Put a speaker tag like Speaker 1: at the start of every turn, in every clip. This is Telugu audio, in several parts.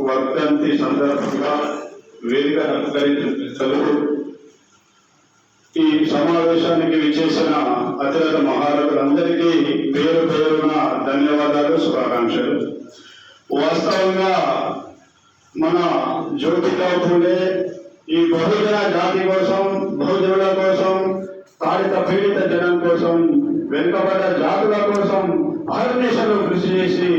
Speaker 1: వర్ధంతి సందర్భంగా వేదిక అలంకరించారు. ఈ సమావేశానికి విచ్చేసిన అతిరథ మహారథులందరికీ పేరు పేరున ధన్యవాదాలు, శుభాకాంక్షలు. వాస్తవంగా మన జ్యోతిరావు ఫూలే ఈ బహుజన జాతి కోసం, బహుజనుల కోసం, తాడిత పీడిత జనం కోసం, వెనుకబడ్డ జాతుల కోసం అహర్నిశలు కృషి చేసి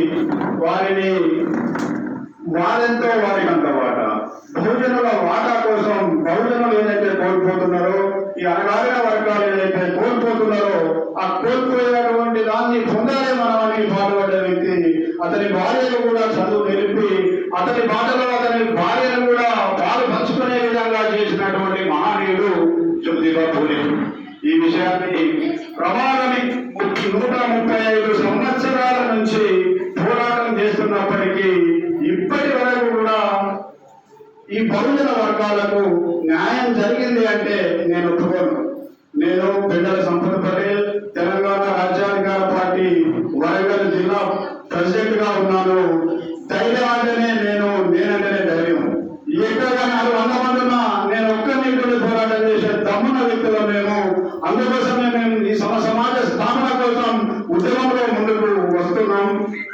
Speaker 1: వారెంతో వారికి అంత వాటా, బహుజనుల వాటా కోసం బహుజనులు ఏదైతే కోల్పోతున్నారో, ఈ అణగారిన వర్గాలు ఏదైతే కోల్పోతున్నారో ఆ కోల్పోయినటువంటి దాన్ని పొందాలి మనమని పాల్పడ్డ వ్యక్తి, అతని భార్యను కూడా చదువు నిలిపి అతని బాటలో అతని భార్యను కూడా పాలు పంచుకునే విధంగా చేసినటువంటి మహనీయుడు జ్యోతిరావు ఫూలే. ఈ విషయాన్ని ప్రమాణమి 135 సంవత్సరాల నుంచి పోరాటం చేస్తున్నప్పటికీ ఇప్పటి వరకు కూడా ఈ బహుజన వర్గాలకు న్యాయం జరిగింది అంటే నేను ఒప్పుకోను. నేను పెండల సంపత్ పటేల్, తెలంగాణ రాజ్యాధికార పార్టీ వరంగల్ జిల్లా ప్రెసిడెంట్ గా ఉన్నాను. ధైర్యం అంటేనే నేనంటేనే ధైర్యం. ఎక్కడ 100 మంది ఉన్నా నేను ఒక్కరిని పోరాటం చేసే దమ్మున్న వ్యక్తులు మేము. అందుకోసమే మేము ఈ సమాజ స్థాపన కోసం ఉద్యమంలో ముందుకు వస్తున్నాం.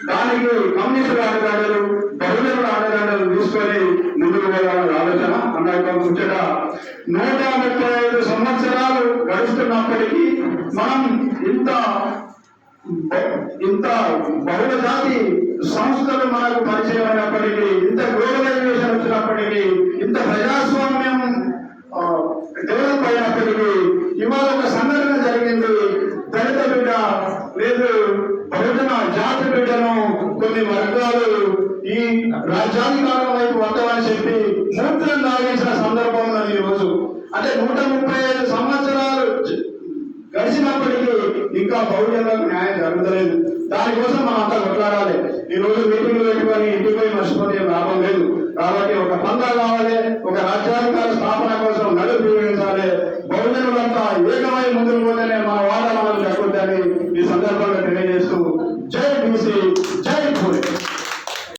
Speaker 1: దానికి కమ్యూనిస్టుల ఆడగాడలు, బహుజనుల ఆడగాడలు తీసుకొని ముందుకు పోవాలని ఆలోచన. అన్న ముచ్చట 135 సంవత్సరాలు గడుస్తున్నప్పటికీ మనం ఇంత బహుళ జాతి సంస్థలు మనకు పరిచయం అయినప్పటికీ, ఇంత గ్లోబలైజేషన్ వచ్చినప్పటికీ, ఇంత ప్రజాస్వామ్యం డెవలప్ అయినప్పటికీ ఇవాళ ఒక సంఘటన జరిగింది. దళిత బిడ్డ లేదు బహుజన జాతి బిడ్డను కొన్ని వర్గాలు ఈ రాజ్యాధికారం వైపు వద్దామని చెప్పి మూత్రం లాగించిన సందర్భంలో ఈ రోజు అంటే 135 సంవత్సరాలు గడిచినప్పటికీ ఇంకా బహుజనులకు న్యాయం జరుగుతలేదు. దానికోసం మనం అంతా కొట్లాడాలి. ఈ రోజు మీటింగ్లు పెట్టుకొని ఇంటిపై మర్చిపోతే లాభం లేదు. కాబట్టి ఒక పందా కావాలి, ఒక రాజ్యాధికార స్థాపన కోసం నడుపు బహుజనులంతా ఏకమై ముందుకు పోతే